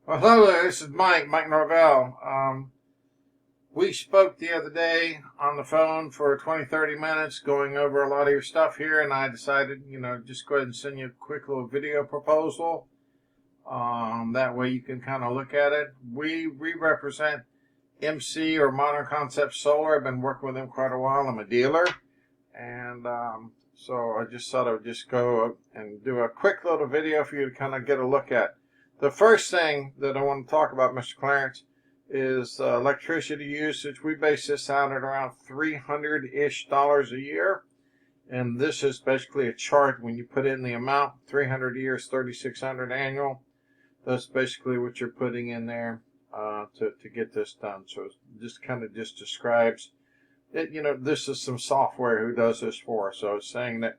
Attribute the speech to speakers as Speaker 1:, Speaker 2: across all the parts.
Speaker 1: Well, hello there. This is Mike Norvell. We spoke the other day on the phone for 20, 30 minutes going over a lot of your stuff here, and I decided, just go ahead and send you a quick little video proposal. That way you can kind of look at it. We represent MC or Modern Concept Solar. I've been working with them quite a while. I'm a dealer, and so I just thought I would just go and do a quick little video for you to kind of get a look at. The first thing that I want to talk about, Mr. Clarence, is electricity usage. We base this out at around $300-ish a year. And this is basically a chart. When you put in the amount, 300 a year is 3,600 annual. That's basically what you're putting in there to get this done. So this kind of just describes it. This is some software who does this for us. So it's saying that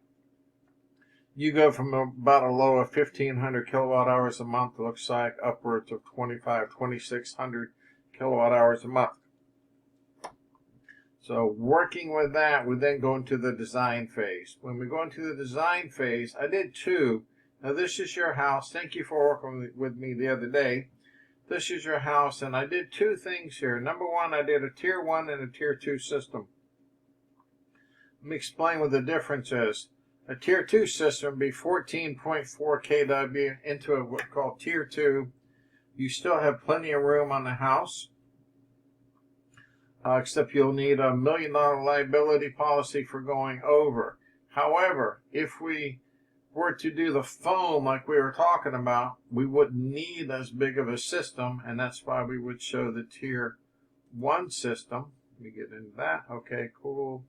Speaker 1: you go from about a low of 1,500 kilowatt hours a month, it looks like, upwards of 2,600 kilowatt hours a month. So working with that, we then go into the design phase. When we go into the design phase, I did two. Now this is your house. Thank you for working with me the other day. This is your house, and I did two things here. Number one, I did a tier 1 and a tier 2 system. Let me explain what the difference is. A tier 2 system would be 14.4 kW into a what's called tier 2. You still have plenty of room on the house, except you'll need a $1 million liability policy for going over. However, if we were to do the foam like we were talking about, we wouldn't need as big of a system, and that's why we would show the tier 1 system. Let me get into that. Okay, cool.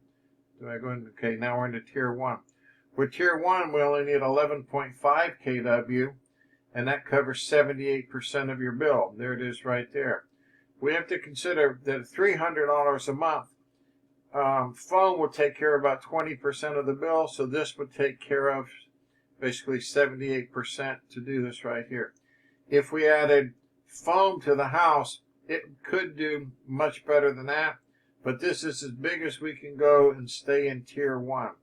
Speaker 1: Do I go into, okay, now we're into tier 1. With tier 1, we only need 11.5 kW, and that covers 78% of your bill. There it is right there. We have to consider that $300 a month, foam will take care of about 20% of the bill, so this would take care of basically 78% to do this right here. If we added foam to the house, it could do much better than that, but this is as big as we can go and stay in tier 1.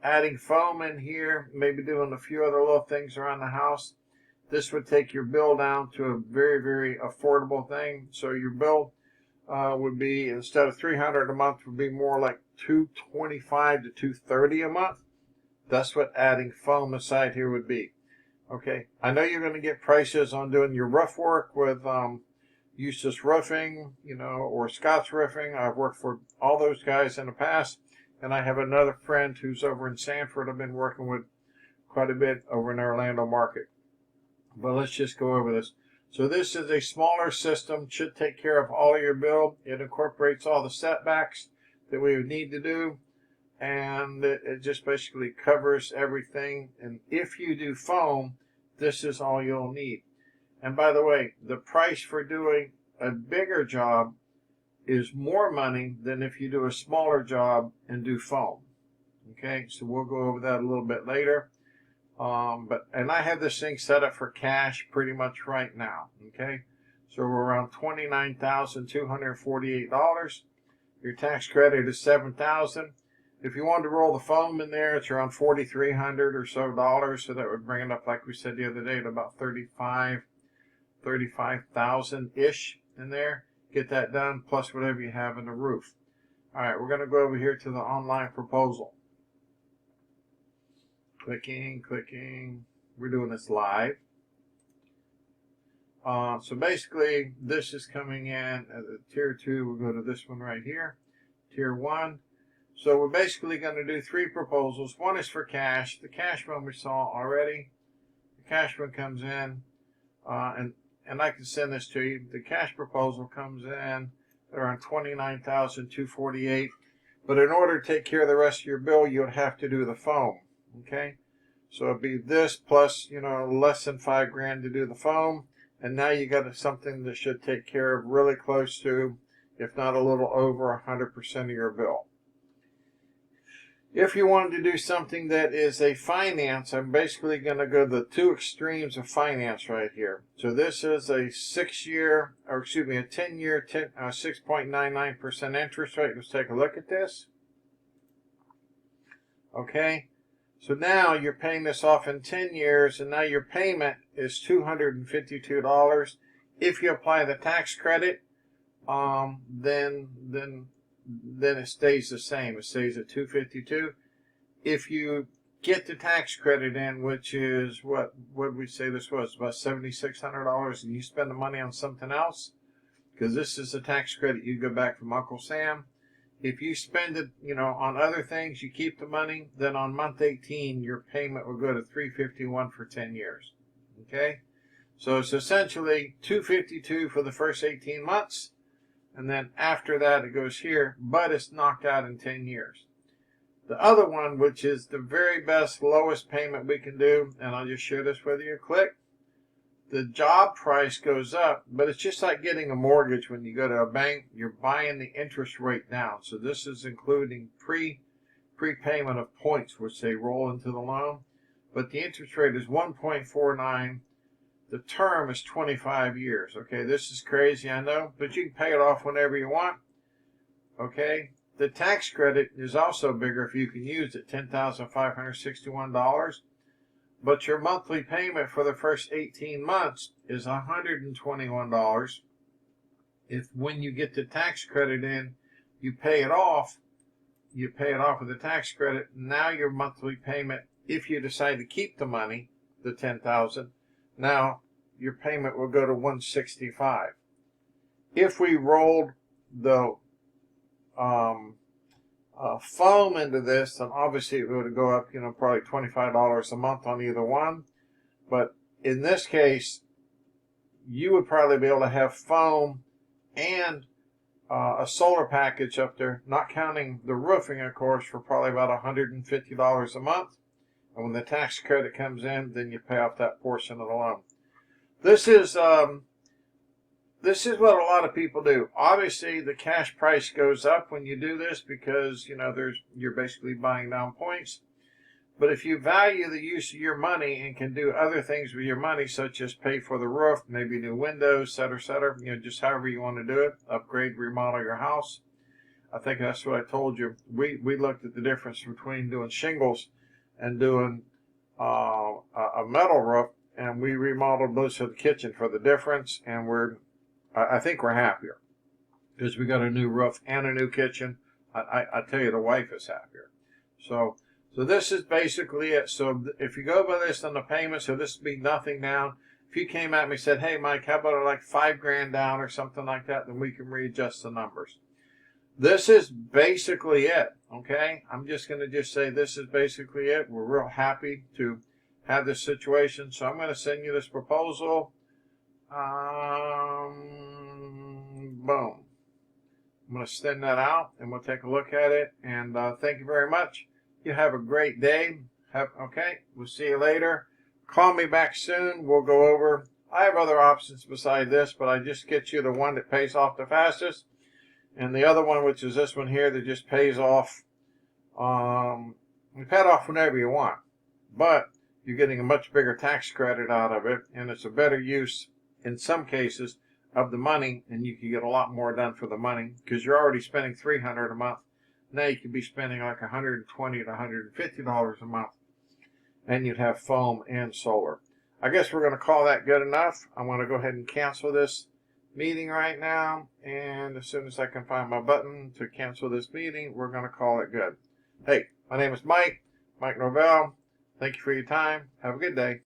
Speaker 1: Adding foam in here, maybe doing a few other little things around the house, this would take your bill down to a very, very affordable thing. So your bill would be, instead of $300 a month, would be more like $225 to $230 a month. That's what adding foam aside here would be. Okay, I know you're going to get prices on doing your roof work with Eustace Roofing, or Scott's Roofing. I've worked for all those guys in the past. And I have another friend who's over in Sanford I've been working with quite a bit over in the Orlando market. But let's just go over this. So this is a smaller system, should take care of all of your bill. It incorporates all the setbacks that we would need to do. And it just basically covers everything. And if you do foam, this is all you'll need. And by the way, the price for doing a bigger job is more money than if you do a smaller job and do foam. Okay, so we'll go over that a little bit later. And I have this thing set up for cash pretty much right now. Okay, so we're around $29,248. Your tax credit is $7,000. If you wanted to roll the foam in there, it's around $4,300 or so dollars. So that would bring it up, like we said the other day, to about $35,000 ish in there. Get that done, plus whatever you have in the roof. All right, we're going to go over here to the online proposal. Clicking. We're doing this live. So basically, this is coming in as a tier 2. We'll go to this one right here, tier 1. So we're basically going to do 3 proposals. One is for cash. The cash one we saw already. The cash one comes in, and I can send this to you. The cash proposal comes in at around $29,248. But in order to take care of the rest of your bill, you would have to do the foam. Okay? So it'd be this plus, less than $5,000 to do the foam. And now you got something that should take care of really close to, if not a little over, 100% of your bill. If you wanted to do something that is a finance, I'm basically going to go the 2 extremes of finance right here. So this is a 10-year, 6.99% interest rate. Let's take a look at this. Okay, so now you're paying this off in 10 years, and now your payment is $252. If you apply the tax credit, then it stays the same. It stays at $252. If you get the tax credit in, which is what would we say this was, about $7,600, and you spend the money on something else, because this is a tax credit you go back from Uncle Sam. If you spend it, on other things, you keep the money, then on month 18, your payment will go to $351 for 10 years. Okay? So it's essentially $252 for the first 18 months, and then after that it goes here, but it's knocked out in 10 years. The other one, which is the very best, lowest payment we can do, and I'll just share this with you, click. The job price goes up, but it's just like getting a mortgage when you go to a bank. You're buying the interest rate down. So this is including prepayment of points, which they roll into the loan. But the interest rate is 1.49. The term is 25 years. Okay, this is crazy, I know, but you can pay it off whenever you want. Okay, the tax credit is also bigger if you can use it, $10,561. But your monthly payment for the first 18 months is $121. If when you get the tax credit in, you pay it off with the tax credit. Now your monthly payment, if you decide to keep the money, the $10,000, now your payment will go to $165. If we rolled the foam into this, then obviously it would go up, probably $25 a month on either one. But in this case, you would probably be able to have foam and a solar package up there, not counting the roofing, of course, for probably about $150 a month. And when the tax credit comes in, then you pay off that portion of the loan. This is what a lot of people do. Obviously, the cash price goes up when you do this because, you're basically buying down points. But if you value the use of your money and can do other things with your money, such as pay for the roof, maybe new windows, et cetera, just however you want to do it, upgrade, remodel your house. I think that's what I told you. We looked at the difference between doing shingles and doing a metal roof, and we remodeled most of the kitchen for the difference, and I think we're happier because we got a new roof and a new kitchen. I tell you, the wife is happier. So this is basically it. So if you go by this on the payment, so this would be nothing down. If you came at me and said, hey, Mike, how about like $5,000 down or something like that, then we can readjust the numbers. This is basically it, okay? I'm just going to say this is basically it. We're real happy to have this situation. So I'm going to send you this proposal. Boom. I'm going to send that out and we'll take a look at it. And thank you very much. You have a great day. Okay, we'll see you later. Call me back soon. We'll go over. I have other options beside this, but I just get you the one that pays off the fastest. And the other one, which is this one here, that just pays off. You pay it off whenever you want. But you're getting a much bigger tax credit out of it. And it's a better use, in some cases, of the money, and you can get a lot more done for the money because you're already spending $300 a month. Now you could be spending like $120 to $150 a month, and you'd have foam and solar. I guess we're going to call that good enough. I'm going to go ahead and cancel this meeting right now, and as soon as I can find my button to cancel this meeting, we're going to call it good. Hey, my name is Mike Norvell. Thank you for your time. Have a good day.